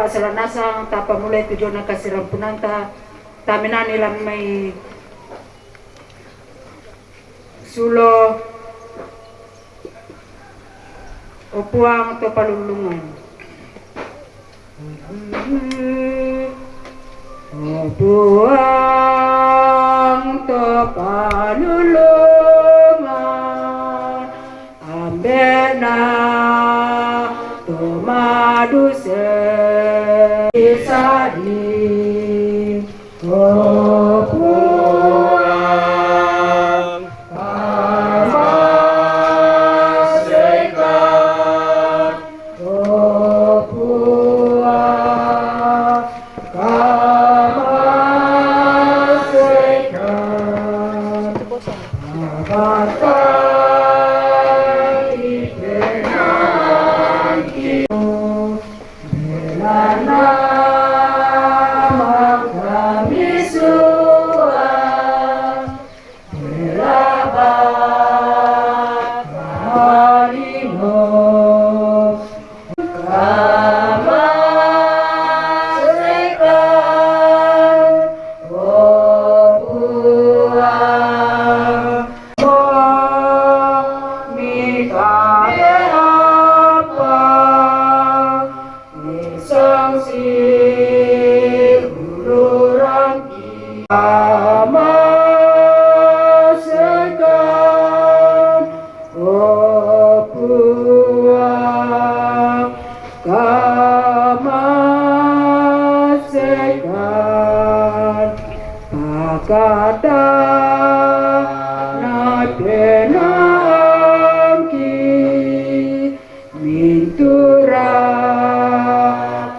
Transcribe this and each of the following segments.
pasalanasang tapamulay tujuan na kasirampunanta taminan nilang may sulo upuang to palulungan. Upuang to palulungan ambena tomadu sesadi upuang kamasekan upuang kamasekan abatai ikenang belana kami suah belaba kalino kamasekan opuang mikaya apa nisangsi ulurangki kamasekan opuang kamasekan pakada na penangki mintura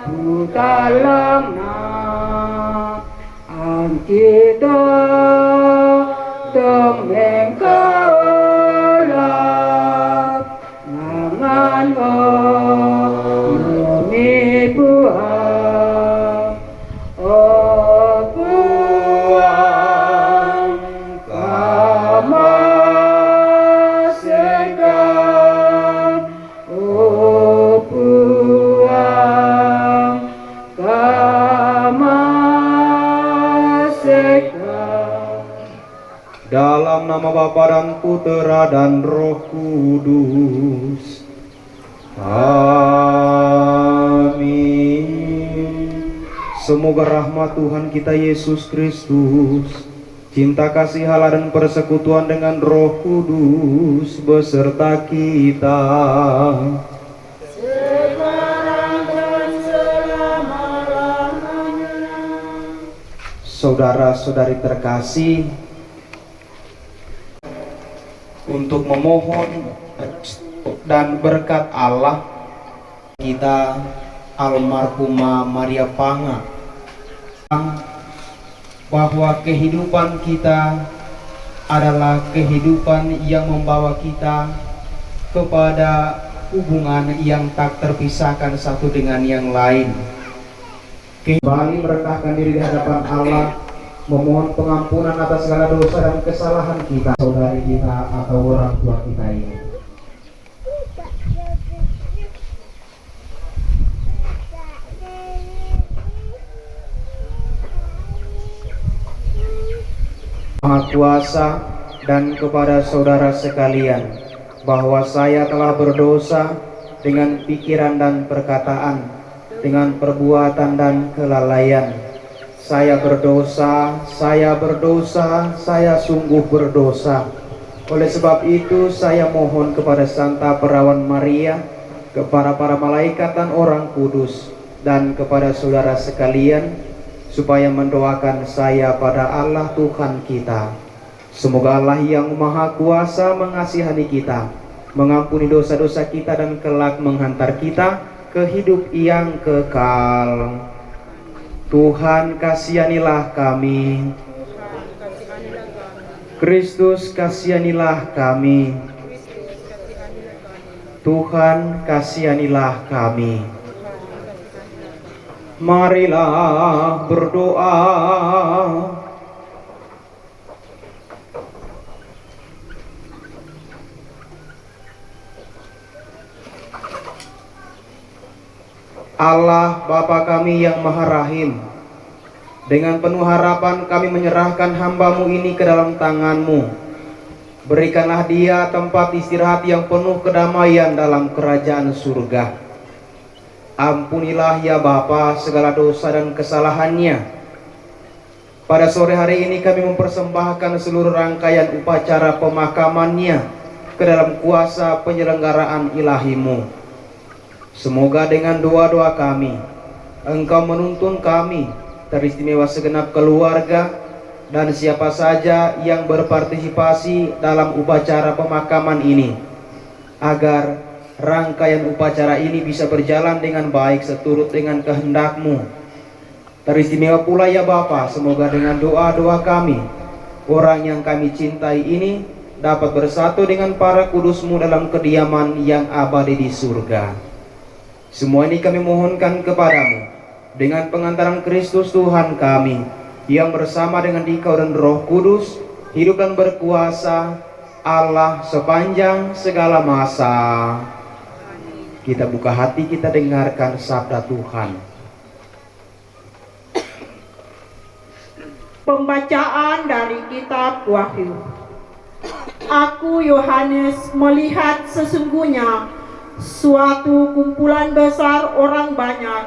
putalang na ang kita tumengkaulap nangan o lumibuang opuang kamasekan opuang kamasekan. Dalam nama Bapa dan Putera dan Roh Kudus. Amin. Semoga rahmat Tuhan kita Yesus Kristus, cinta kasih Allah dan persekutuan dengan Roh Kudus beserta kita. Sekarang dan selama-lamanya. Saudara-saudari terkasih, untuk memohon dan berkat Allah kita almarhumah Maria Panga, bahwa kehidupan kita adalah kehidupan yang membawa kita kepada hubungan yang tak terpisahkan satu dengan yang lain. Kembali merendahkan diri di hadapan Allah, memohon pengampunan atas segala dosa dan kesalahan kita, saudari kita atau orang tua kita ini. Maha Kuasa dan kepada saudara sekalian, bahwa saya telah berdosa dengan pikiran dan perkataan, dengan perbuatan dan kelalaian. Saya berdosa, saya sungguh berdosa. Oleh sebab itu saya mohon kepada Santa Perawan Maria, kepada para malaikat dan orang kudus, dan kepada saudara sekalian, supaya mendoakan saya pada Allah Tuhan kita. Semoga Allah yang Maha Kuasa mengasihani kita, mengampuni dosa-dosa kita, dan kelak menghantar kita ke hidup yang kekal. Tuhan kasihanilah kami. Kristus kasihanilah kami. Tuhan kasihanilah kami. Marilah berdoa. Allah Bapa kami yang Maha Rahim, dengan penuh harapan kami menyerahkan hamba-Mu ini ke dalam tangan-Mu. Berikanlah dia tempat istirahat yang penuh kedamaian dalam kerajaan surga. Ampunilah ya Bapa segala dosa dan kesalahannya. Pada sore hari ini kami mempersembahkan seluruh rangkaian upacara pemakamannya ke dalam kuasa penyelenggaraan ilahi-Mu. Semoga dengan doa-doa kami, Engkau menuntun kami, teristimewa segenap keluarga, dan siapa saja yang berpartisipasi dalam upacara pemakaman ini, agar rangkaian upacara ini bisa berjalan dengan baik seturut dengan kehendak-Mu. Teristimewa pula ya Bapa, semoga dengan doa-doa kami, orang yang kami cintai ini dapat bersatu dengan para kudus-Mu dalam kediaman yang abadi di surga. Semua ini kami mohonkan kepadamu dengan pengantaran Kristus Tuhan kami, yang bersama dengan Dikau dan Roh Kudus hidup dan berkuasa Allah sepanjang segala masa. Kita buka hati, kita dengarkan sabda Tuhan. Pembacaan dari kitab Wahyu. Aku Yohanes melihat sesungguhnya suatu kumpulan besar orang banyak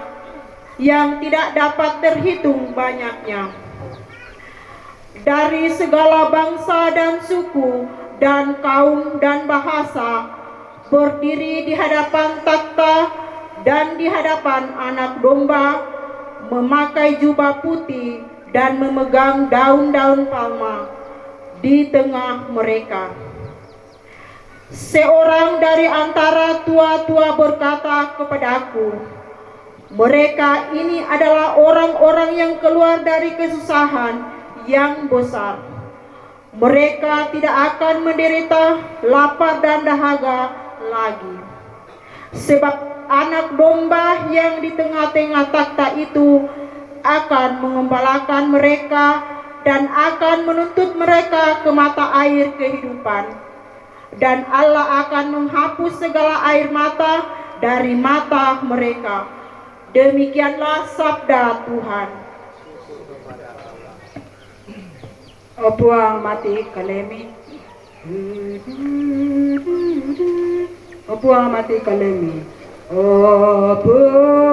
yang tidak dapat terhitung banyaknya, dari segala bangsa dan suku dan kaum dan bahasa, berdiri di hadapan takhta dan di hadapan Anak Domba, memakai jubah putih dan memegang daun-daun palma di tengah mereka. Seorang dari antara tua-tua berkata kepadaku, mereka ini adalah orang-orang yang keluar dari kesusahan yang besar. Mereka tidak akan menderita lapar dan dahaga lagi. Sebab Anak Domba yang di tengah-tengah takhta itu akan mengembalakan mereka dan akan menuntut mereka ke mata air kehidupan. Dan Allah akan menghapus segala air mata dari mata mereka. Demikianlah sabda Tuhan. Opuang mati kalemi. Opuang mati kalemi. Opuang mati kalemi.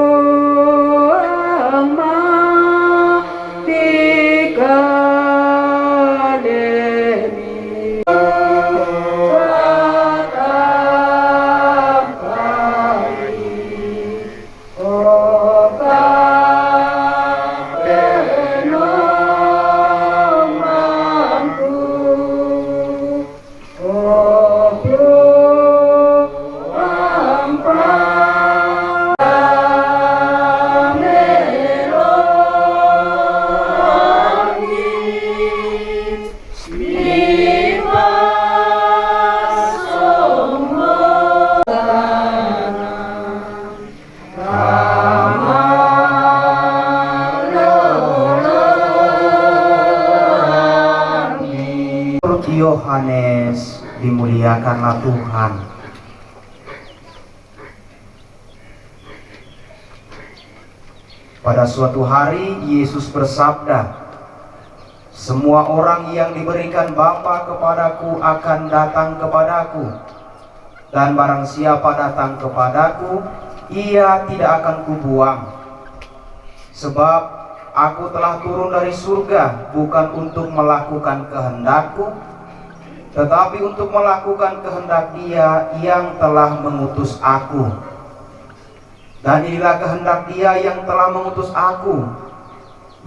Yohanes, dimuliakanlah Tuhan. Pada suatu hari Yesus bersabda, semua orang yang diberikan Bapa kepadaku akan datang kepadaku, dan barang siapa datang kepadaku, ia tidak akan kubuang. Sebab aku telah turun dari surga bukan untuk melakukan kehendakku, tetapi untuk melakukan kehendak Dia yang telah mengutus aku. Dan inilah kehendak Dia yang telah mengutus aku,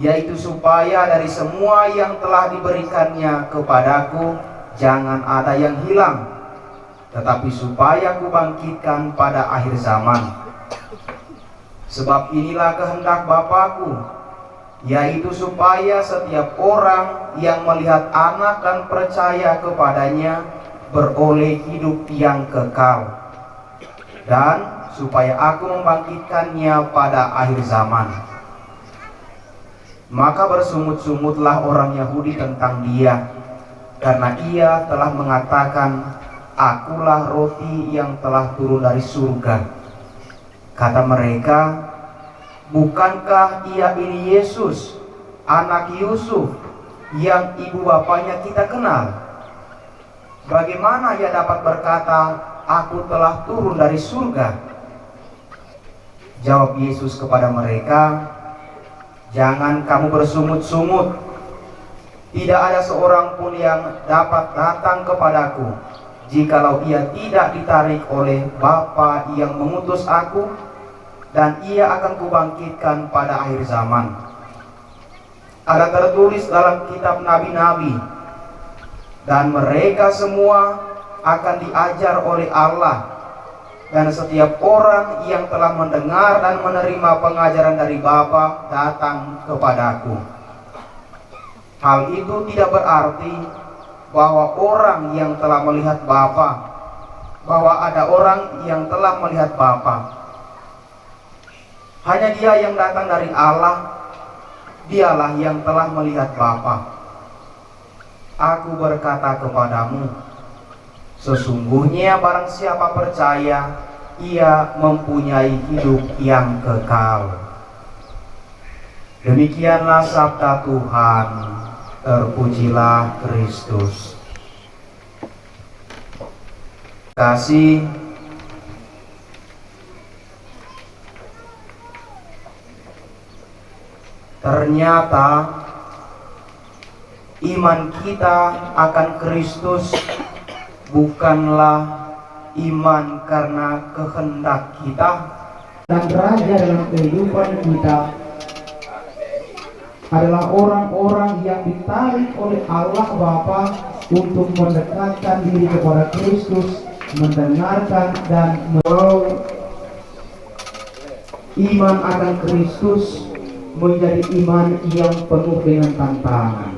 yaitu supaya dari semua yang telah diberikannya kepadaku jangan ada yang hilang, tetapi supaya kubangkitkan pada akhir zaman. Sebab inilah kehendak Bapa-Ku, yaitu supaya setiap orang yang melihat Anak dan percaya kepadanya beroleh hidup yang kekal, dan supaya aku membangkitkannya pada akhir zaman. Maka bersungut-sungutlah orang Yahudi tentang Dia, karena Ia telah mengatakan, Akulah roti yang telah turun dari surga. Kata mereka, Bukankah ia ini Yesus, anak Yusuf, yang ibu bapanya kita kenal? Bagaimana ia dapat berkata, aku telah turun dari surga? Jawab Yesus kepada mereka, jangan kamu bersungut-sungut. Tidak ada seorang pun yang dapat datang kepadaku, jikalau ia tidak ditarik oleh Bapa yang mengutus aku, dan ia akan kubangkitkan pada akhir zaman. Ada tertulis dalam kitab nabi-nabi, dan mereka semua akan diajar oleh Allah, dan setiap orang yang telah mendengar dan menerima pengajaran dari Bapa datang kepadaku. Hal itu tidak berarti bahwa orang yang telah melihat Bapa, bahwa ada orang yang telah melihat Bapa. Hanya Dia yang datang dari Allah, Dialah yang telah melihat Bapa. Aku berkata kepadamu, sesungguhnya barang siapa percaya, ia mempunyai hidup yang kekal. Demikianlah sabda Tuhan. Terpujilah Kristus. Kasih ternyata iman kita akan Kristus bukanlah iman karena kehendak kita, dan raja dalam kehidupan kita adalah orang-orang yang ditarik oleh Allah Bapa untuk mendekatkan diri kepada Kristus, mendengarkan dan iman akan Kristus menjadi iman yang penuh dengan tantangan,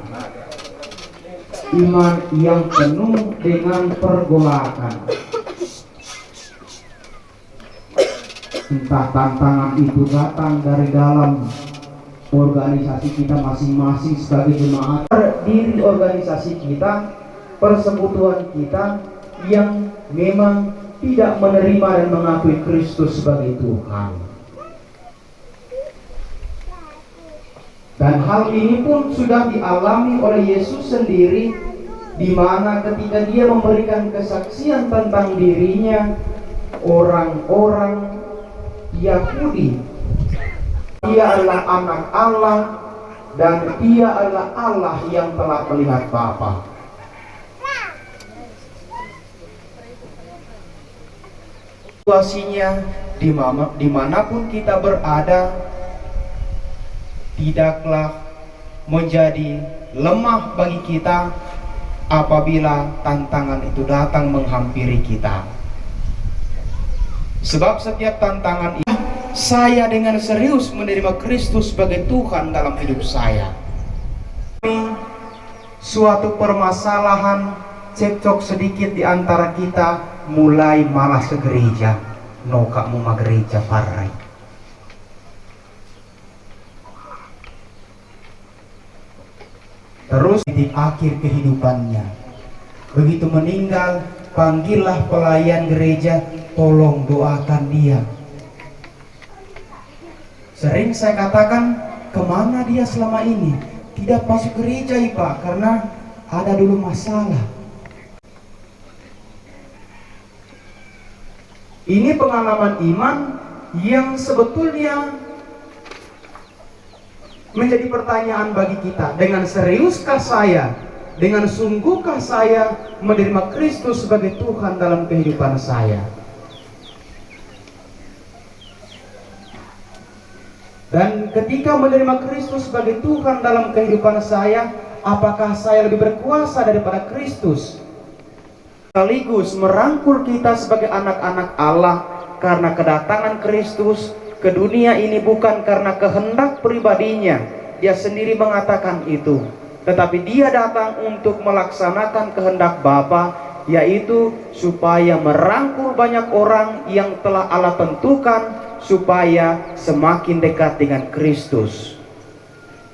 iman yang penuh dengan pergolakan. Entah tantangan itu datang dari dalam organisasi kita masing-masing sebagai jemaat, diri organisasi kita, persekutuan kita yang memang tidak menerima dan mengakui Kristus sebagai Tuhan. Dan hal ini pun sudah dialami oleh Yesus sendiri, di mana ketika Dia memberikan kesaksian tentang dirinya, orang-orang Yahudi, Dia adalah anak Allah dan Dia adalah Allah yang telah melihat Bapa. Situasinya dimanapun kita berada, tidaklah menjadi lemah bagi kita apabila tantangan itu datang menghampiri kita. Sebab setiap tantangan itu, saya dengan serius menerima Kristus sebagai Tuhan dalam hidup saya. Suatu permasalahan, cekcok sedikit di antara kita, mulai malas ke gereja. No kamu ma gereja parai. Terus di akhir kehidupannya, begitu meninggal, panggillah pelayan gereja, tolong doakan dia. Sering saya katakan, kemana dia selama ini? Tidak masuk gereja Pak, karena ada dulu masalah. Ini pengalaman iman yang sebetulnya menjadi pertanyaan bagi kita. Dengan seriuskah saya, dengan sungguhkah saya menerima Kristus sebagai Tuhan dalam kehidupan saya? Dan ketika menerima Kristus sebagai Tuhan dalam kehidupan saya, apakah saya lebih berkuasa daripada Kristus? Sekaligus merangkul kita sebagai anak-anak Allah, karena kedatangan Kristus ke dunia ini bukan karena kehendak pribadinya. Dia sendiri mengatakan itu, tetapi Dia datang untuk melaksanakan kehendak Bapa, yaitu supaya merangkul banyak orang yang telah Allah tentukan supaya semakin dekat dengan Kristus,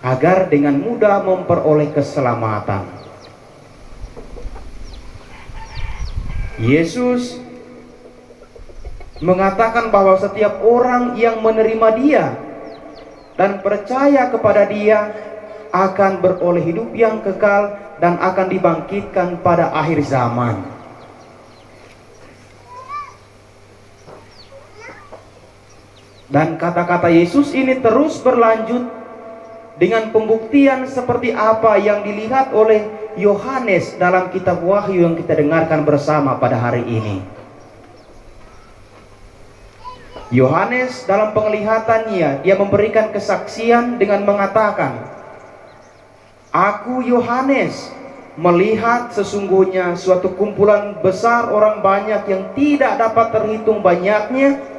agar dengan mudah memperoleh keselamatan. Yesus mengatakan bahwa setiap orang yang menerima Dia dan percaya kepada Dia akan beroleh hidup yang kekal dan akan dibangkitkan pada akhir zaman. Dan kata-kata Yesus ini terus berlanjut dengan pembuktian seperti apa yang dilihat oleh Yohanes dalam kitab Wahyu yang kita dengarkan bersama pada hari ini. Yohanes dalam penglihatannya, dia memberikan kesaksian dengan mengatakan, "Aku Yohanes melihat sesungguhnya suatu kumpulan besar orang banyak yang tidak dapat terhitung banyaknya,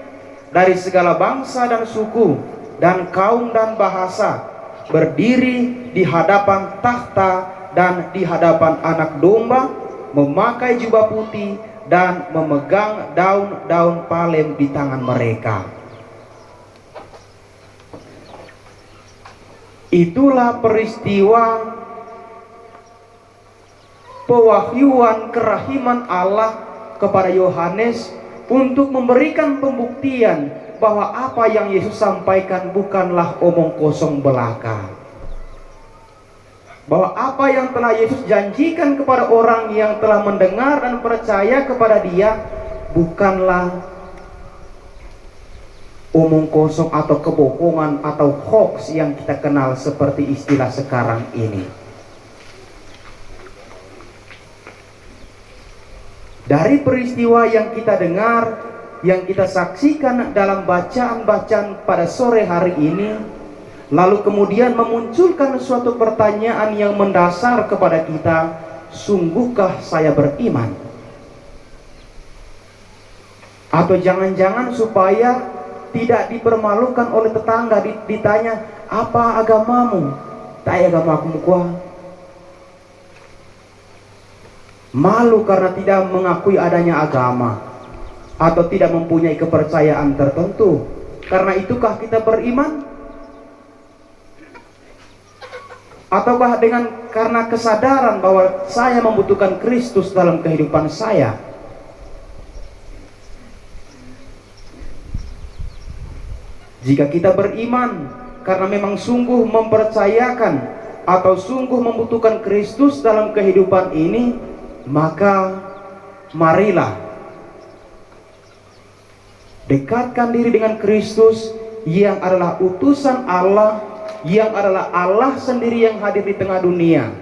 dari segala bangsa dan suku dan kaum dan bahasa, berdiri di hadapan takhta dan di hadapan Anak Domba, memakai jubah putih dan memegang daun-daun palem di tangan mereka." Itulah peristiwa pewahyuan kerahiman Allah kepada Yohanes untuk memberikan pembuktian bahwa apa yang Yesus sampaikan bukanlah omong kosong belaka. Bahwa apa yang telah Yesus janjikan kepada orang yang telah mendengar dan percaya kepada Dia bukanlah omong kosong atau kebohongan atau hoax yang kita kenal seperti istilah sekarang ini. Dari peristiwa yang kita dengar, yang kita saksikan dalam bacaan-bacaan pada sore hari ini, lalu kemudian memunculkan suatu pertanyaan yang mendasar kepada kita, sungguhkah saya beriman? Atau jangan-jangan supaya tidak dipermalukan oleh tetangga, ditanya, apa agamamu? Tak agamaku kuah. Malu karena tidak mengakui adanya agama atau tidak mempunyai kepercayaan tertentu. Karena itukah kita beriman? Ataukah karena kesadaran bahwa saya membutuhkan Kristus dalam kehidupan saya? Jika kita beriman karena memang sungguh mempercayakan atau sungguh membutuhkan Kristus dalam kehidupan ini, maka marilah dekatkan diri dengan Kristus yang adalah utusan Allah, yang adalah Allah sendiri yang hadir di tengah dunia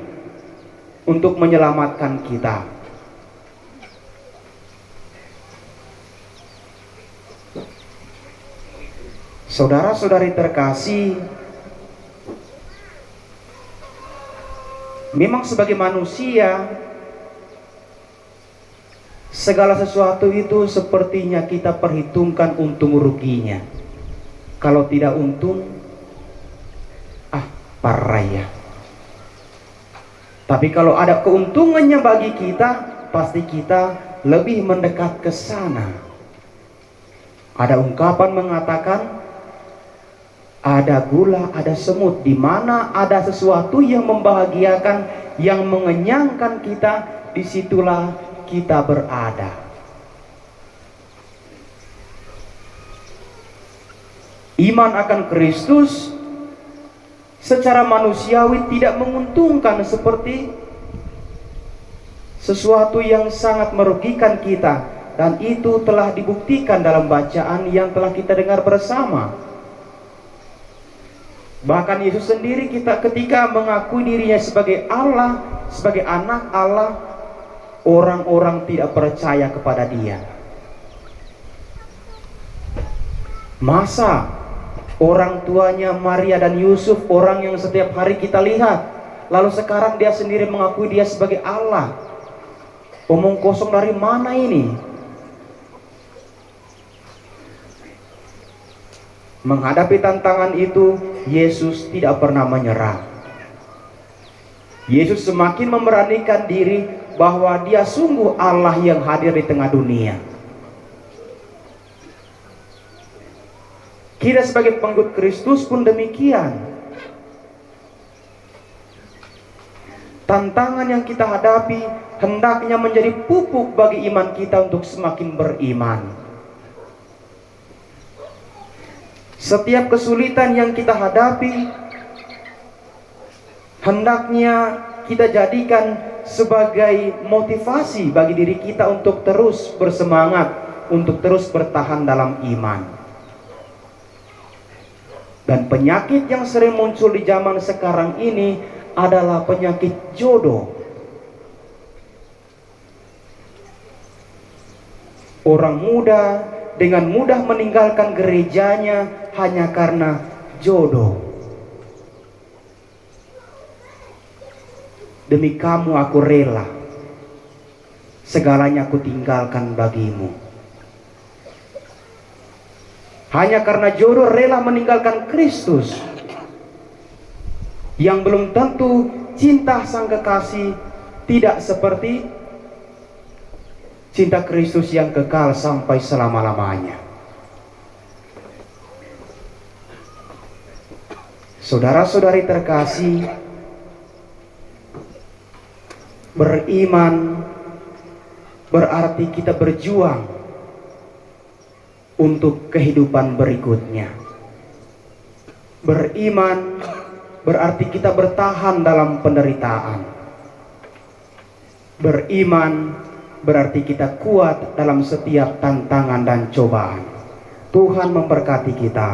untuk menyelamatkan kita. Saudara-saudari terkasih, memang sebagai manusia, segala sesuatu itu sepertinya kita perhitungkan untung ruginya. Kalau tidak untung, parah ya. Tapi kalau ada keuntungannya bagi kita, pasti kita lebih mendekat ke sana. Ada ungkapan mengatakan, ada gula, ada semut. Di mana ada sesuatu yang membahagiakan, yang mengenyangkan kita, disitulah kita berada. Iman akan Kristus secara manusiawi tidak menguntungkan, seperti sesuatu yang sangat merugikan kita, dan itu telah dibuktikan dalam bacaan yang telah kita dengar bersama. Bahkan Yesus sendiri ketika mengakui dirinya sebagai Allah, sebagai anak Allah, orang-orang tidak percaya kepada Dia. Masa orang tuanya Maria dan Yusuf, orang yang setiap hari kita lihat, lalu sekarang dia sendiri mengakui dia sebagai Allah? Omong kosong dari mana ini? Menghadapi tantangan itu, Yesus tidak pernah menyerah. Yesus semakin memberanikan diri bahwa Dia sungguh Allah yang hadir di tengah dunia. Kita sebagai pengikut Kristus pun demikian. Tantangan yang kita hadapi hendaknya menjadi pupuk bagi iman kita untuk semakin beriman. Setiap kesulitan yang kita hadapi, hendaknya kita jadikan sebagai motivasi bagi diri kita untuk terus bersemangat, untuk terus bertahan dalam iman. Dan penyakit yang sering muncul di zaman sekarang ini adalah penyakit jodoh. Orang muda dengan mudah meninggalkan gerejanya hanya karena jodoh. Demi kamu aku rela, segalanya aku tinggalkan bagimu. Hanya karena jodoh rela meninggalkan Kristus, yang belum tentu cinta sang kekasih tidak seperti cinta Kristus yang kekal sampai selama-lamanya. Saudara-saudari terkasih, beriman berarti kita berjuang untuk kehidupan berikutnya. Beriman berarti kita bertahan dalam penderitaan. Beriman berarti kita kuat dalam setiap tantangan dan cobaan. Tuhan memberkati kita.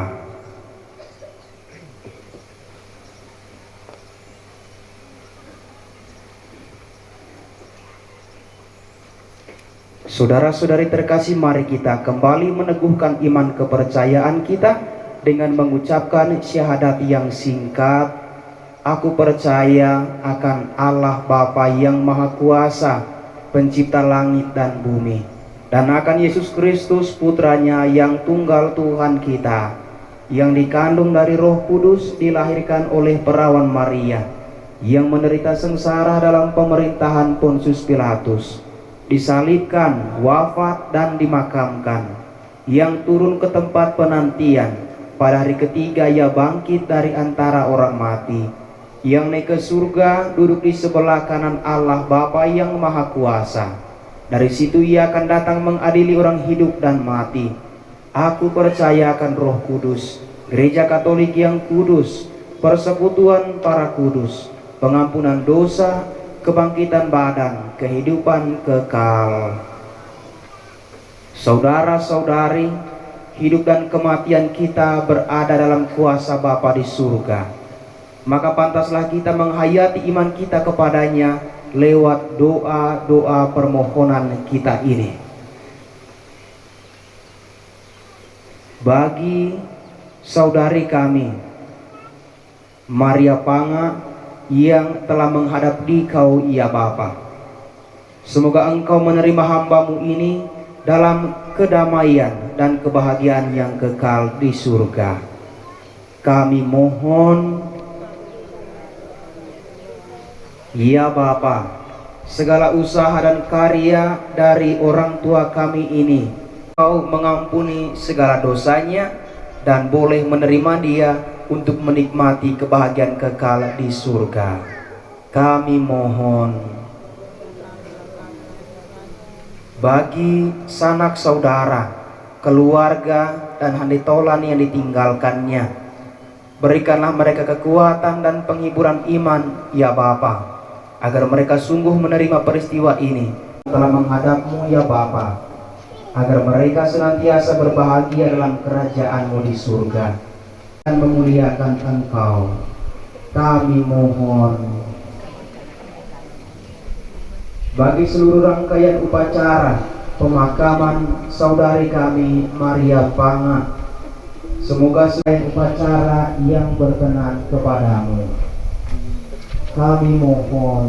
Saudara-saudari terkasih, mari kita kembali meneguhkan iman kepercayaan kita dengan mengucapkan syahadat yang singkat. Aku percaya akan Allah Bapa yang Maha Kuasa, pencipta langit dan bumi, dan akan Yesus Kristus putranya yang tunggal Tuhan kita, yang dikandung dari Roh Kudus, dilahirkan oleh perawan Maria, yang menderita sengsara dalam pemerintahan Pontius Pilatus, disalibkan, wafat dan dimakamkan, yang turun ke tempat penantian, pada hari ketiga ia bangkit dari antara orang mati, yang naik ke surga, duduk di sebelah kanan Allah Bapa yang Maha Kuasa. Dari situ ia akan datang mengadili orang hidup dan mati. Aku percaya akan Roh Kudus, Gereja Katolik yang kudus, persekutuan para kudus, pengampunan dosa, kebangkitan badan, kehidupan kekal. Saudara-saudari, hidup dan kematian kita berada dalam kuasa Bapa di surga. Maka pantaslah kita menghayati iman kita kepadanya lewat doa-doa permohonan kita ini. Bagi saudari kami Maria Panga yang telah menghadap Dikau ya Bapa, semoga Engkau menerima hambamu ini dalam kedamaian dan kebahagiaan yang kekal di surga. Kami mohon, ya Bapa, segala usaha dan karya dari orang tua kami ini Kau mengampuni segala dosanya dan boleh menerima dia untuk menikmati kebahagiaan kekal di surga. Kami mohon bagi sanak saudara, keluarga dan handitolan yang ditinggalkannya, berikanlah mereka kekuatan dan penghiburan iman ya Bapa, agar mereka sungguh menerima peristiwa ini telah menghadapmu ya Bapa, agar mereka senantiasa berbahagia dalam kerajaan-Mu di surga dan memuliakan Engkau. Kami mohon bagi seluruh rangkaian upacara pemakaman saudari kami Maria Panga, semoga selain upacara yang berkenan kepadamu. Kami mohon,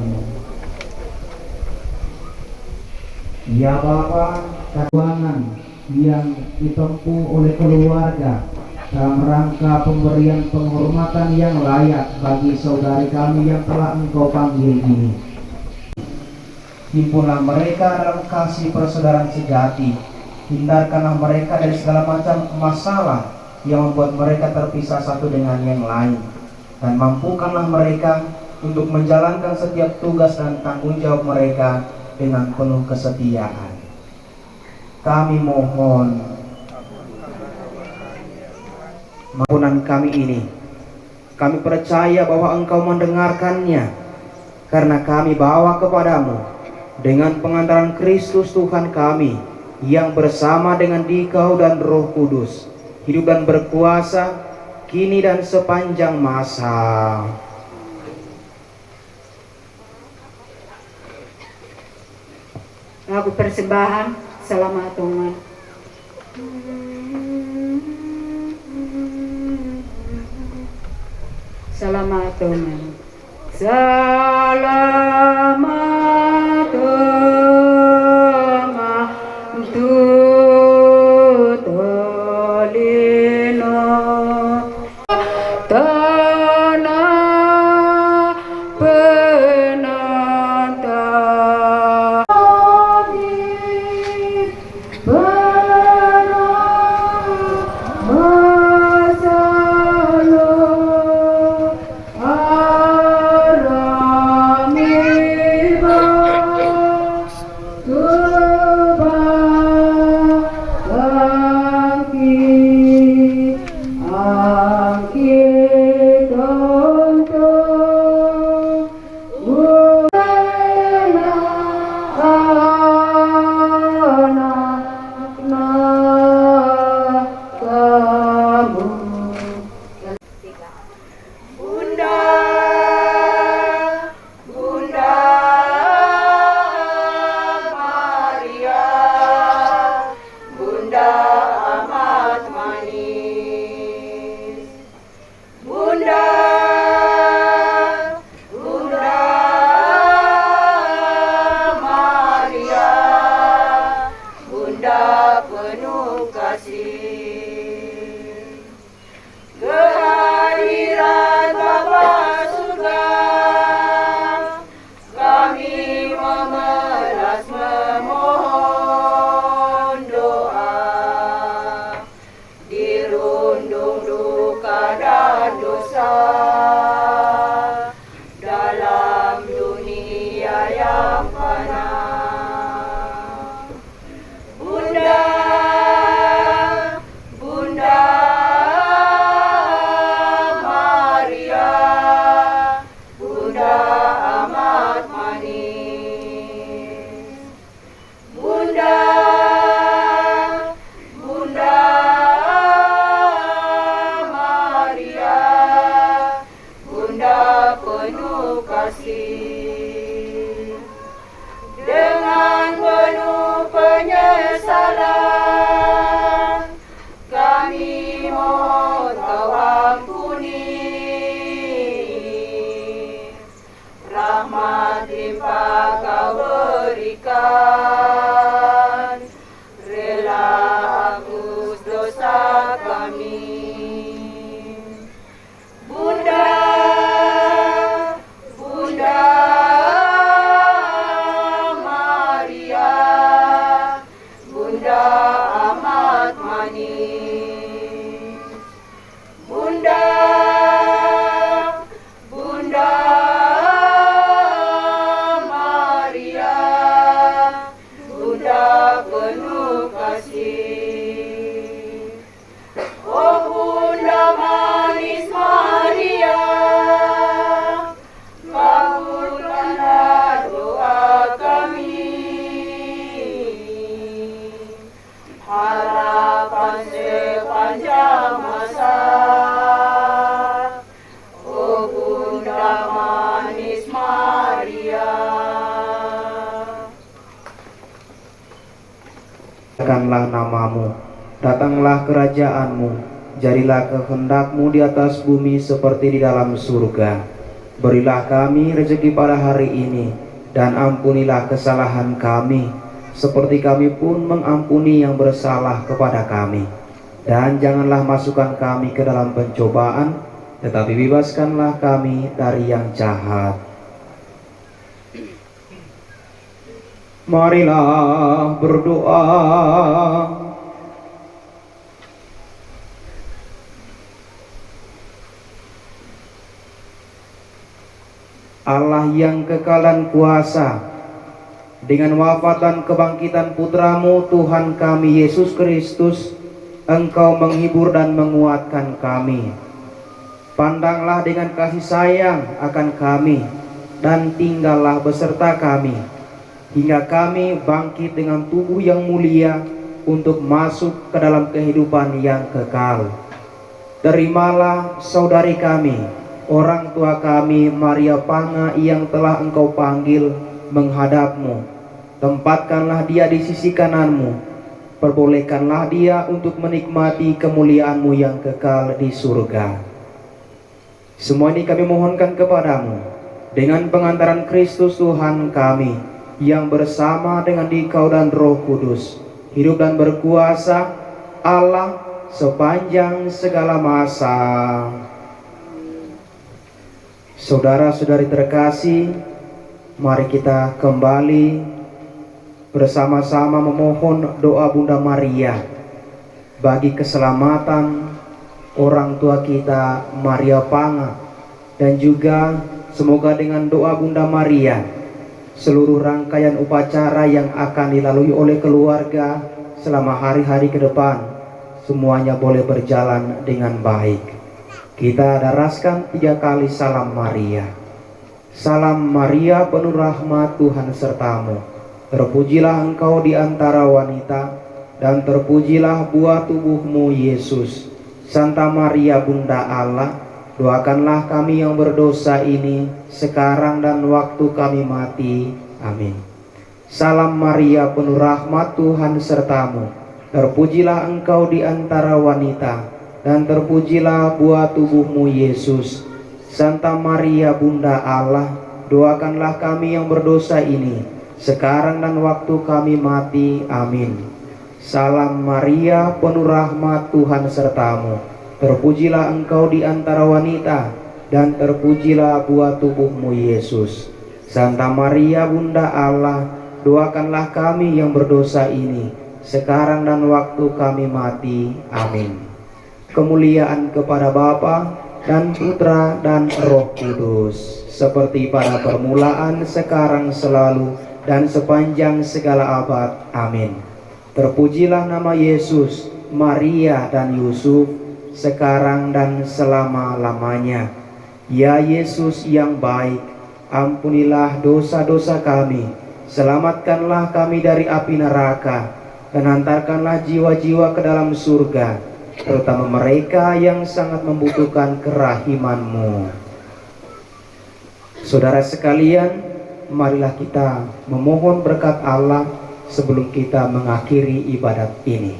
ya Bapa, perjuangan yang ditempuh oleh keluarga dalam rangka pemberian penghormatan yang layak bagi saudari kami yang telah Engkau panggil ini. Himpunlah mereka dalam kasih persaudaraan sejati. Hindarkanlah mereka dari segala macam masalah yang membuat mereka terpisah satu dengan yang lain, dan mampukanlah mereka untuk menjalankan setiap tugas dan tanggung jawab mereka dengan penuh kesetiaan. Kami mohon Ampunan kami ini, kami percaya bahwa Engkau mendengarkannya, karena kami bawa kepadamu dengan pengantaran Kristus Tuhan kami, yang bersama dengan Dikau dan Roh Kudus, hidup dan berkuasa, kini dan sepanjang masa. Lagu persembahan selama Tuhan. Selamat Tuhan. Selamat Tuhan. Tutolino. Tanah penata. Dimuliakanlah namamu, datanglah kerajaanmu, jadilah kehendakmu di atas bumi seperti di dalam surga. Berilah kami rezeki pada hari ini, dan ampunilah kesalahan kami, seperti kami pun mengampuni yang bersalah kepada kami. Dan janganlah masukkan kami ke dalam pencobaan, tetapi bebaskanlah kami dari yang jahat. Marilah berdoa. Allah yang kekal dan kuasa, dengan wafat dan kebangkitan Putramu Tuhan kami Yesus Kristus, Engkau menghibur dan menguatkan kami. Pandanglah dengan kasih sayang akan kami, dan tinggallah beserta kami, hingga kami bangkit dengan tubuh yang mulia untuk masuk ke dalam kehidupan yang kekal. Terimalah saudari kami, orang tua kami Maria Panga yang telah Engkau panggil menghadap-Mu. Tempatkanlah dia di sisi kanan-Mu. Perbolehkanlah dia untuk menikmati kemuliaan-Mu yang kekal di surga. Semua ini kami mohonkan kepadamu dengan pengantaran Kristus Tuhan kami, yang bersama dengan Dikau dan Roh Kudus hidup dan berkuasa Allah sepanjang segala masa. Saudara-saudari terkasih, mari kita kembali bersama-sama memohon doa Bunda Maria bagi keselamatan orang tua kita Maria Panga, dan juga semoga dengan doa Bunda Maria seluruh rangkaian upacara yang akan dilalui oleh keluarga selama hari-hari ke depan semuanya boleh berjalan dengan baik. Kita daraskan 3 kali salam Maria. Salam Maria, penuh rahmat, Tuhan sertamu. Terpujilah engkau di antara wanita, dan terpujilah buah tubuhmu Yesus. Santa Maria Bunda Allah, doakanlah kami yang berdosa ini sekarang dan waktu kami mati. Amin. Salam Maria, penuh rahmat, Tuhan sertamu. Terpujilah engkau di antara wanita, dan terpujilah buah tubuhmu Yesus. Santa Maria Bunda Allah, doakanlah kami yang berdosa ini sekarang dan waktu kami mati. Amin. Salam Maria, penuh rahmat, Tuhan sertamu. Terpujilah engkau di antara wanita, dan terpujilah buah tubuhmu Yesus. Santa Maria Bunda Allah, doakanlah kami yang berdosa ini sekarang dan waktu kami mati. Amin. Kemuliaan kepada Bapa dan Putra dan Roh Kudus, seperti pada permulaan, sekarang, selalu, dan sepanjang segala abad. Amin. Terpujilah nama Yesus, Maria, dan Yusuf, sekarang dan selama-lamanya. Ya Yesus yang baik, ampunilah dosa-dosa kami, selamatkanlah kami dari api neraka, dan hantarkanlah jiwa-jiwa ke dalam surga, terutama mereka yang sangat membutuhkan kerahiman-Mu. Saudara sekalian, marilah kita memohon berkat Allah sebelum kita mengakhiri ibadat ini.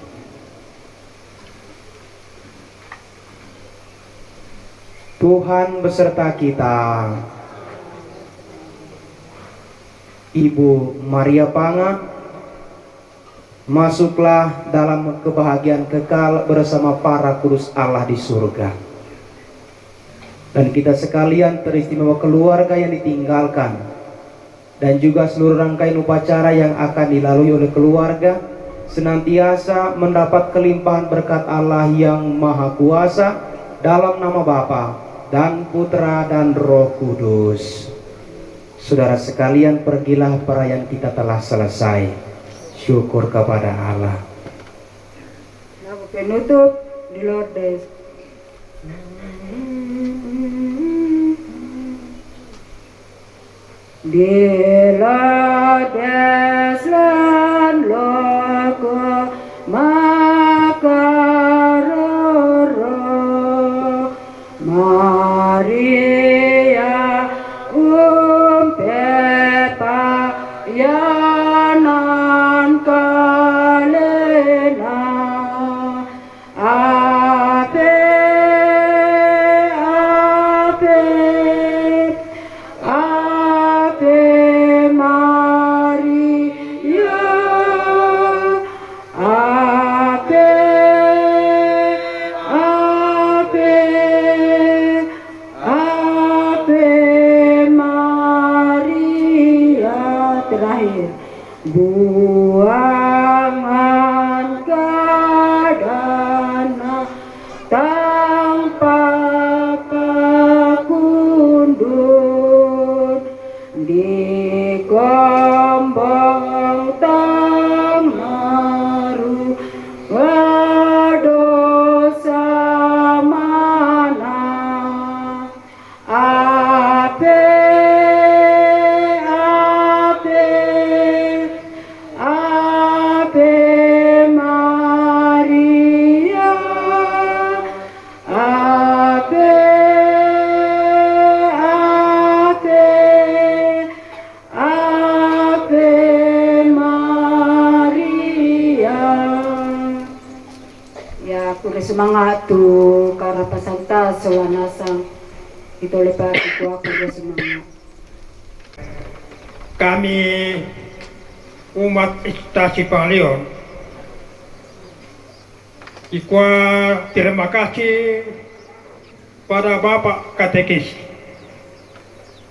Tuhan beserta kita. Ibu Maria Panga, masuklah dalam kebahagiaan kekal bersama para kudus Allah di surga. Dan kita sekalian, teristimewa keluarga yang ditinggalkan, dan juga seluruh rangkaian upacara yang akan dilalui oleh keluarga, senantiasa mendapat kelimpahan berkat Allah yang Maha Kuasa, dalam nama Bapa dan Putra dan Roh Kudus. Saudara sekalian, pergilah, perayaan kita telah selesai. Syukur kepada Allah. Lagu penutup di Lourdes. Di Lourdes lan loko makaroro Maria umpepa yanan kalena Ave Ave Ave Maria. semangat tu karena pasanta solanasang itu lepas itu aku dia semangat. Kami umat Stasi Palion ikwa terima kasih pada Bapak Katekis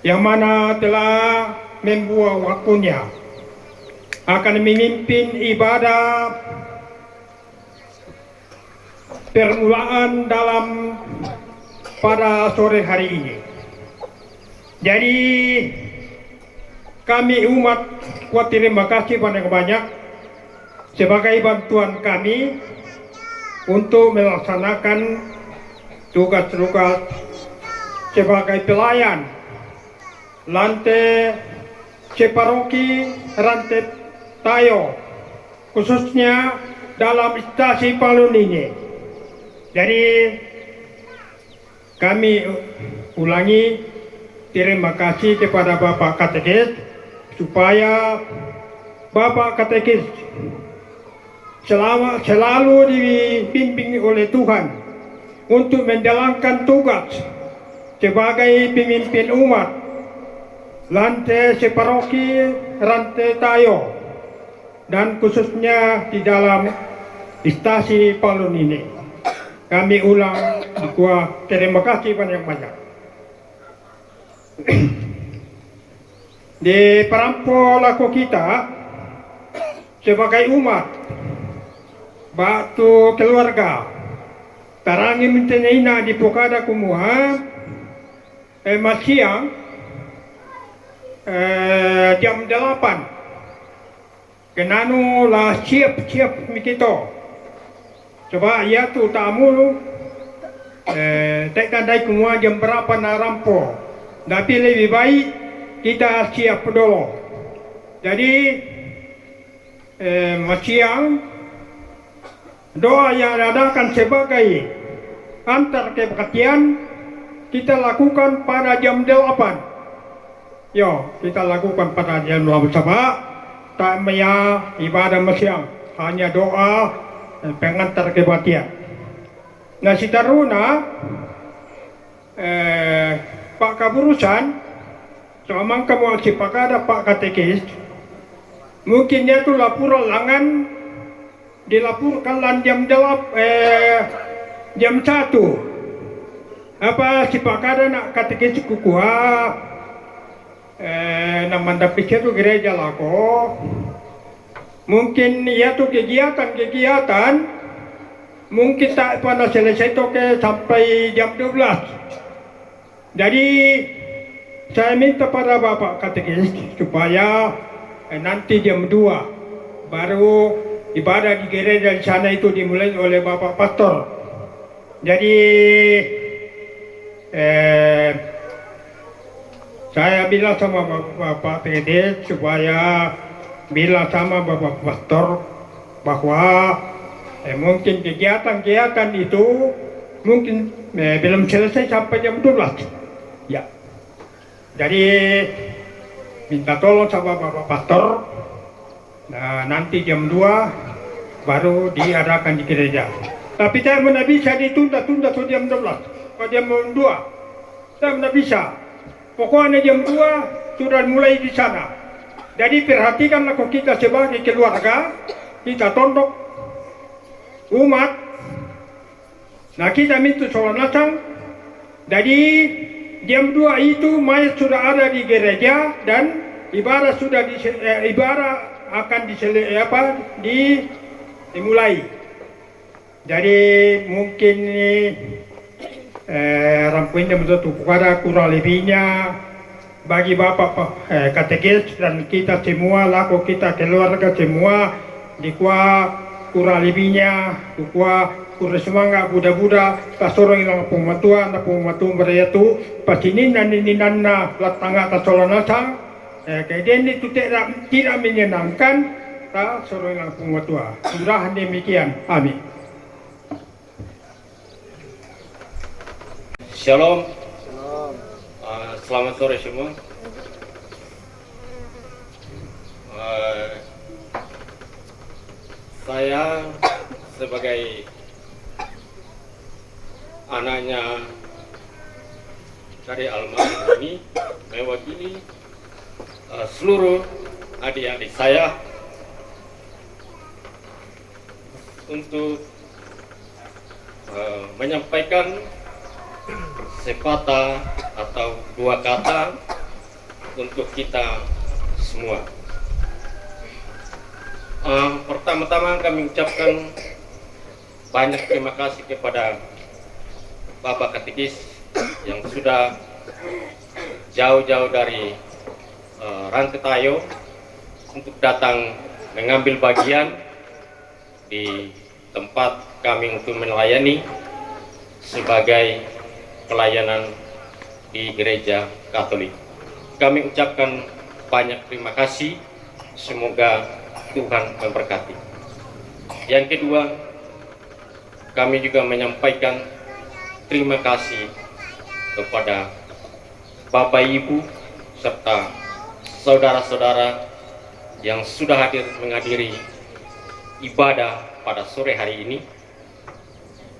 yang mana telah membuat waktunya akan memimpin ibadah permulaan dalam pada sore hari ini. Jadi kami umat kuat terima kasih banyak sebagai bantuan kami untuk melaksanakan tugas-tugas sebagai pelayan lantai separoki rantai tayo khususnya dalam Stasi Palion ini. Jadi kami ulangi terima kasih kepada Bapak Katekis supaya Bapak Katekis selalu dibimbing oleh Tuhan untuk menjalankan tugas sebagai pemimpin umat lantai separoki rantai tayo dan khususnya di dalam Stasi Palion ini. Kami ulang terima kasih banyak-banyak. Di perampo laku kita sebagai umat batu keluarga tarangi mintenaina di pokada kumuha siang jam 8 kenanu lah siap mikito coba ya tu tamu tak tandai kumuha jam berapa narampo tapi lebih baik kita siap dulu. Jadi siang doa yang diadakan sebagai antar kebaktian kita lakukan pada jam 8. Yo, kita lakukan pada jam 8 sebab tak maya ibadah siang, hanya doa pengantar kebaktian. Nah, si taruna Pak Kaburusan selama kamu ada Pak Katekis, mungkin dia tu laporan langan dilaporkan jam 1. Apa si Pak Kada nak Katekis kukuha nak mendapat tu gereja lako. Mungkin ia tu kegiatan mungkin tak pernah selesai tu sampai jam 12. Jadi saya minta pada Bapak Katekis supaya nanti jam 2 baru ibadah di gereja di sana itu dimulai oleh Bapak Pastor. Jadi saya bilang sama Bapak Katekis supaya bilang sama Bapak Pastor bahwa mungkin kegiatan itu mungkin belum selesai sampai jam 12. Ya. Jadi minta tolong sama Bapak Pastor. Nah, nanti jam 2 baru diadakan di gereja. Tapi saya mana bisa ditunda-tunda ke jam 12, ke jam 2. Saya mana bisa. Pokoknya jam 2 sudah mulai di sana. Jadi perhatikanlah kok kita sebagai keluarga, kita tondok umat. Nah, kita minta sholat nasang. Jadi jam 2 itu mayat sudah ada di gereja dan ibadah sudah akan dimulai. Jadi mungkin rampunya betul pada kurang lebihnya bagi Bapak Katekis dan kita semua laku kita keluarga semua dikwa kurang lebihnya dikwa kurang semangat budak-budak kasorong ilang pematuan mereka tu pasinin dan na latangga tasolanasang kemudian itu tidak menyenangkan tak sorong ilang pematuan. Sudah demikian. Amin. Shalom. Selamat sore semua. Saya sebagai anaknya dari almarhum ini mewakili seluruh adik-adik saya untuk menyampaikan sepatah atau dua kata untuk kita semua. Pertama-tama kami ucapkan banyak terima kasih kepada Bapak Katekis yang sudah jauh-jauh dari Rantetayo untuk datang mengambil bagian di tempat kami untuk melayani sebagai pelayanan di gereja Katolik. Kami ucapkan banyak terima kasih, semoga Tuhan memberkati. Yang kedua, kami juga menyampaikan terima kasih kepada Bapak Ibu serta saudara-saudara yang sudah hadir menghadiri ibadah pada sore hari ini.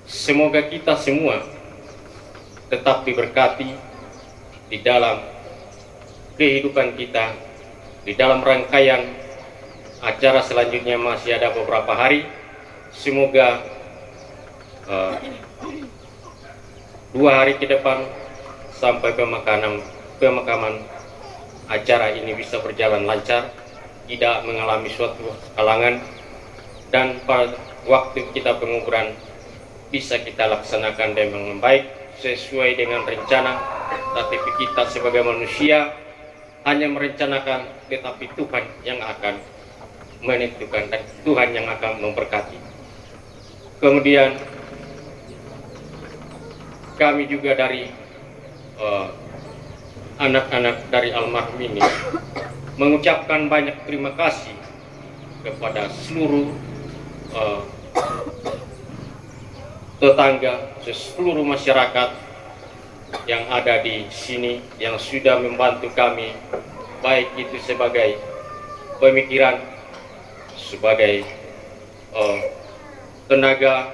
Semoga kita semua tetap diberkati di dalam kehidupan kita, di dalam rangkaian acara selanjutnya masih ada beberapa hari. Semoga 2 hari ke depan sampai pemakaman acara ini bisa berjalan lancar, tidak mengalami suatu halangan, dan pada waktu kita penguburan bisa kita laksanakan dengan baik sesuai dengan rencana. Tapi kita sebagai manusia hanya merencanakan, tetapi Tuhan yang akan menentukan dan Tuhan yang akan memberkati. Kemudian kami juga dari anak-anak dari almarhum ini mengucapkan banyak terima kasih kepada seluruh tetangga, seluruh masyarakat yang ada di sini yang sudah membantu kami, baik itu sebagai pemikiran, sebagai tenaga,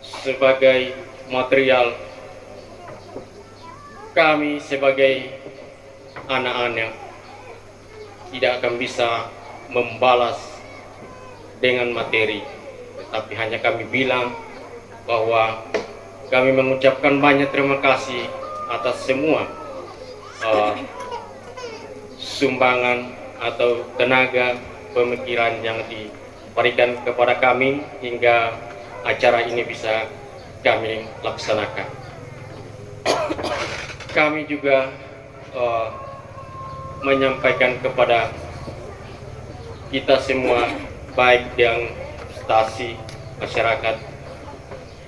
sebagai material. Kami sebagai anak-anak tidak akan bisa membalas dengan materi, tetapi hanya kami bilang bahwa kami mengucapkan banyak terima kasih atas semua sumbangan atau tenaga pemikiran yang diberikan kepada kami hingga acara ini bisa kami laksanakan. Kami juga menyampaikan kepada kita semua, baik yang stasi masyarakat,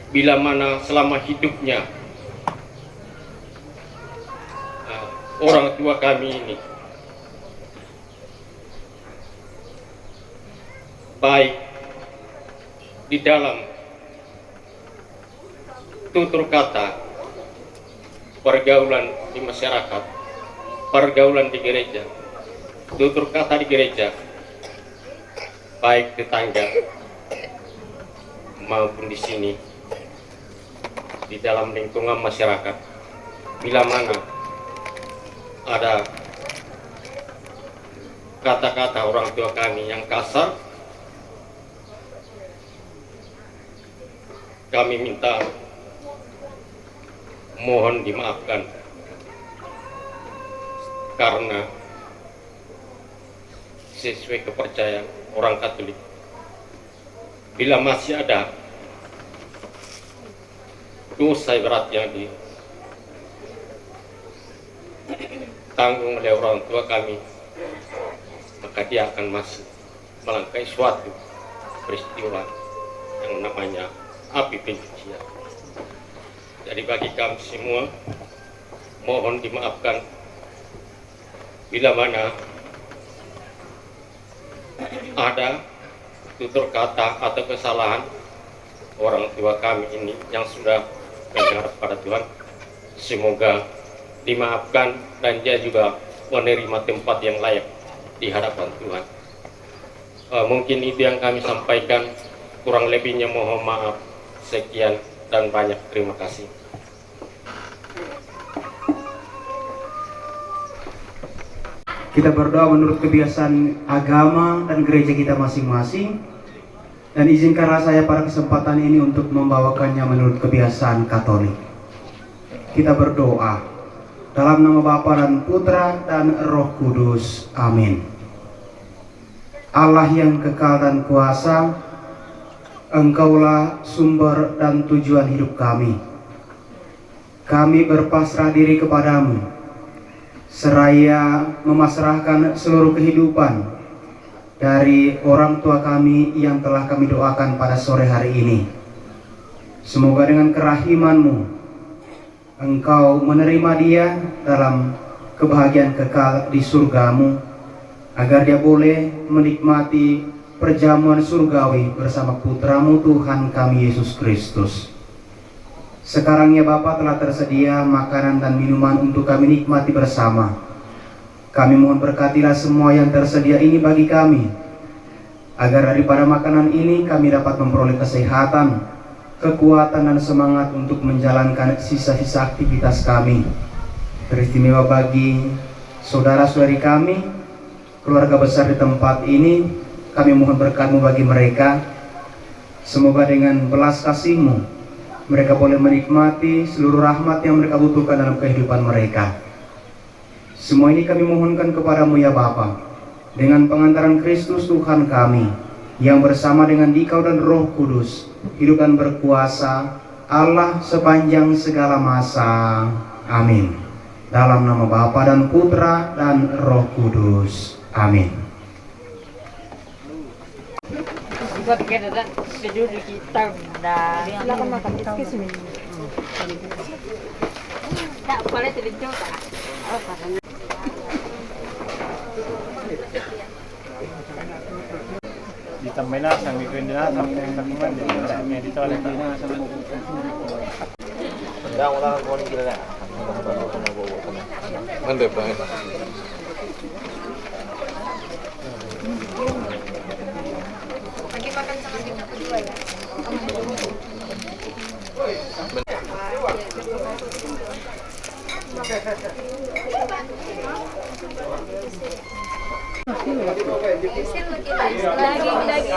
bila mana selama hidupnya orang tua kami ini baik di dalam tutur kata, pergaulan di masyarakat, pergaulan di gereja, tutur kata di gereja, baik tetangga maupun di sini di dalam lingkungan masyarakat, bila mana ada kata-kata orang tua kami yang kasar, kami minta mohon dimaafkan, karena sesuai kepercayaan orang Katolik, bila masih ada dosa berat yang ditanggung oleh orang tua kami, maka dia akan masih melangkai suatu peristiwa yang namanya api pencucian. Jadi bagi kami semua, mohon dimaafkan bila mana ada tutur kata atau kesalahan orang tua kami ini yang sudah menghadap pada Tuhan. Semoga dimaafkan dan dia juga menerima tempat yang layak di hadapan Tuhan. Mungkin itu yang kami sampaikan, kurang lebihnya mohon maaf. Sekian, dan banyak terima kasih. Kita berdoa menurut kebiasaan agama dan gereja kita masing-masing. Dan izinkanlah saya pada kesempatan ini untuk membawakannya menurut kebiasaan Katolik. Kita berdoa dalam nama Bapa dan Putra dan Roh Kudus. Amin. Allah yang kekal dan kuasa, Engkaulah sumber dan tujuan hidup kami. Kami berpasrah diri kepadamu, seraya memasrahkan seluruh kehidupan dari orang tua kami yang telah kami doakan pada sore hari ini. Semoga dengan kerahiman-Mu Engkau menerima dia dalam kebahagiaan kekal di surga-Mu, agar dia boleh menikmati perjamuan surgawi bersama Putra-Mu Tuhan kami Yesus Kristus. Sekarang ya Bapa, telah tersedia makanan dan minuman untuk kami nikmati bersama. Kami mohon berkatilah semua yang tersedia ini bagi kami, agar daripada makanan ini kami dapat memperoleh kesehatan, kekuatan dan semangat untuk menjalankan sisa-sisa aktivitas kami. Teristimewa bagi saudara-saudari kami, keluarga besar di tempat ini, kami mohon berkat-Mu bagi mereka. Semoga dengan belas kasih-Mu mereka boleh menikmati seluruh rahmat yang mereka butuhkan dalam kehidupan mereka. Semua ini kami mohonkan kepadamu ya Bapa, dengan pengantaran Kristus Tuhan kami, yang bersama dengan Dikau dan Roh Kudus, hidup dan berkuasa Allah sepanjang segala masa. Amin. Dalam nama Bapa dan Putra dan Roh Kudus. Amin. Silakan makan. Excuse me. Tak boleh terjun tak? Oh, karena Ditambah nasa, may kundi nasa, may takuman din. May dito ulit nasa. Tidak, wala kang kunin kila na. Mande pa. lagi makan sama kita berdua ya. Daging.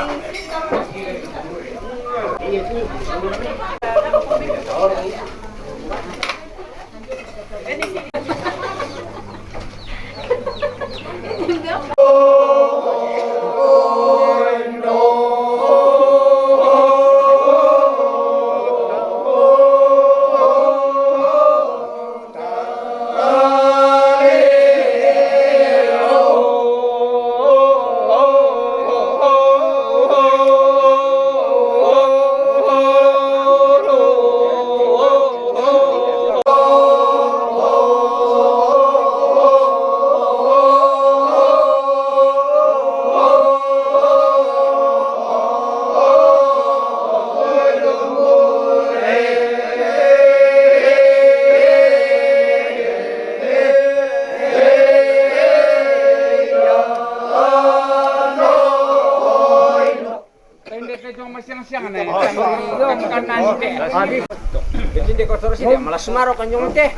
Hindi ko terus ini malah semaro kanjong teh.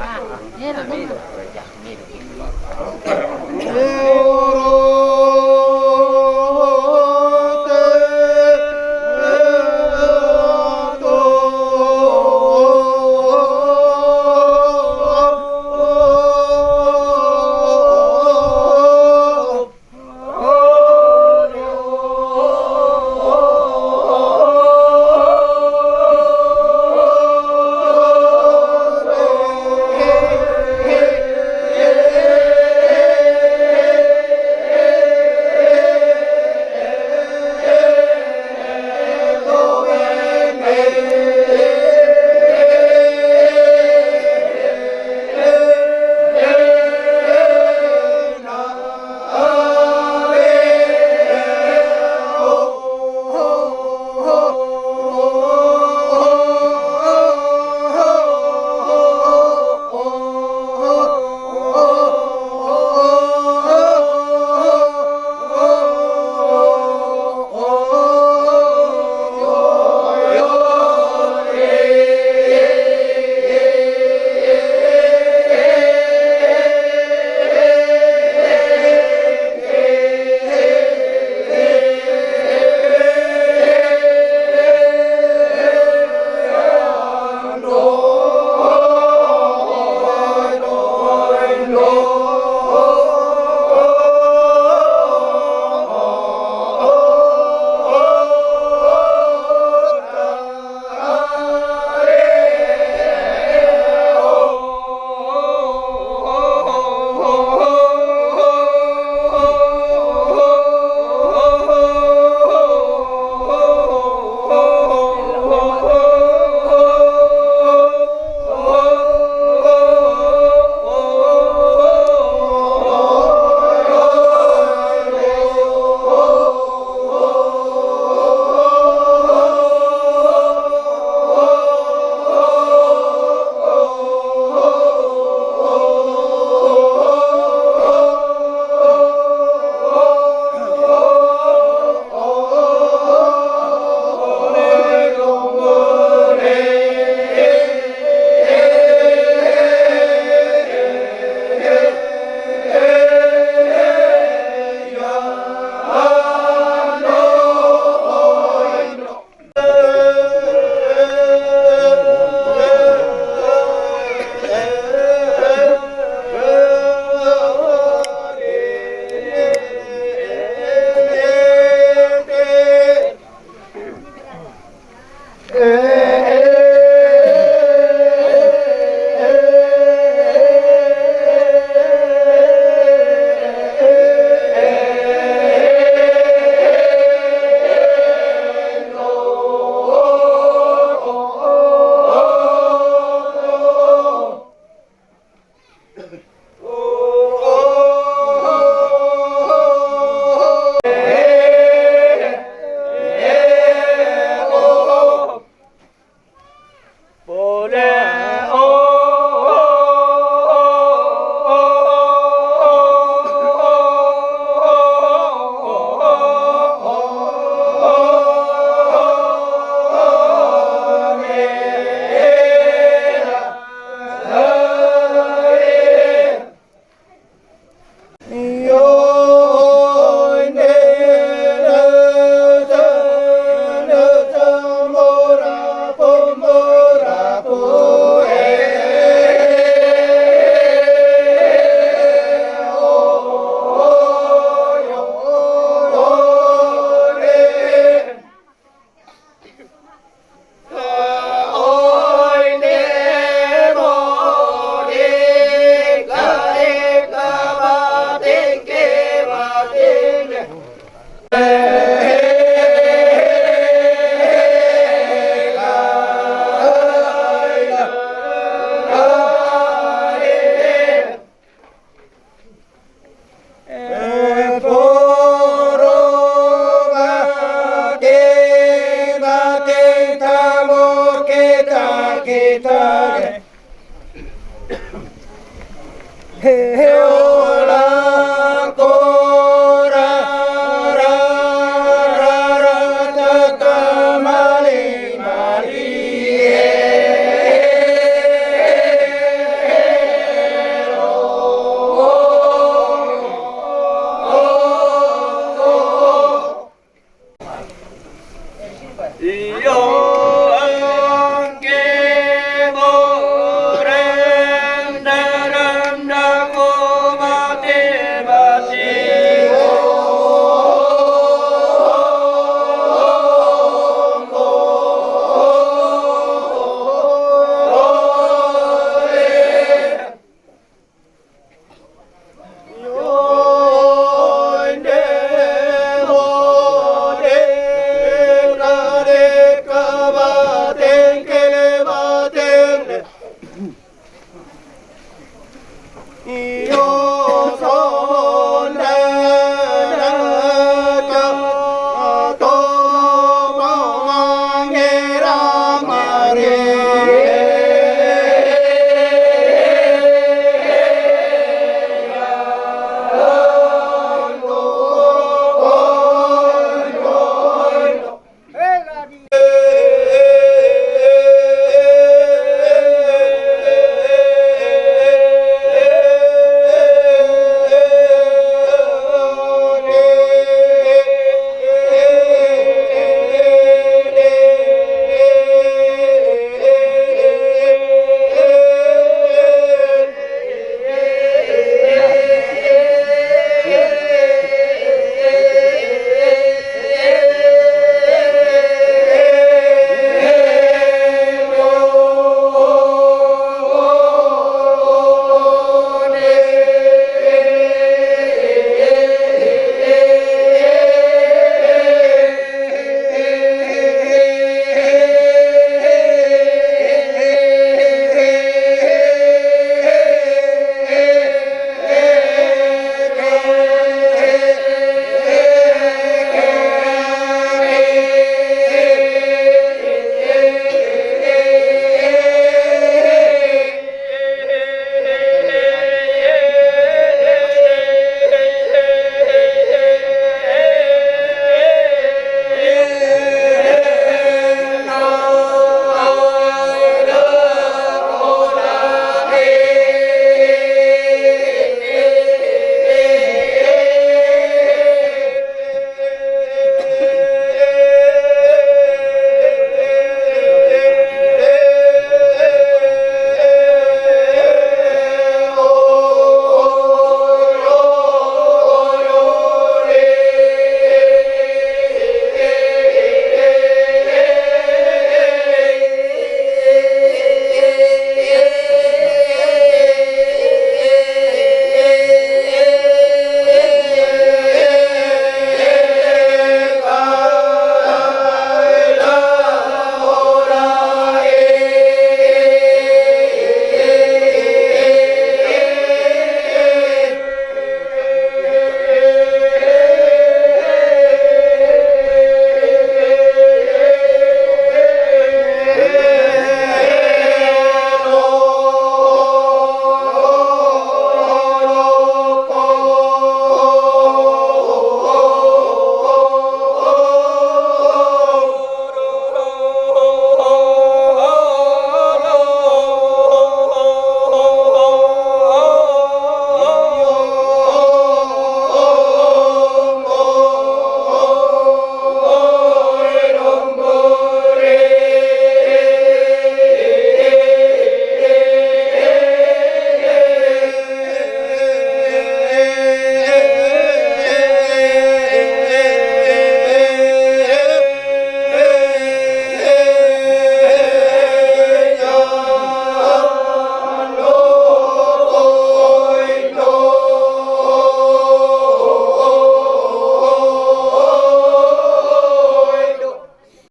Yo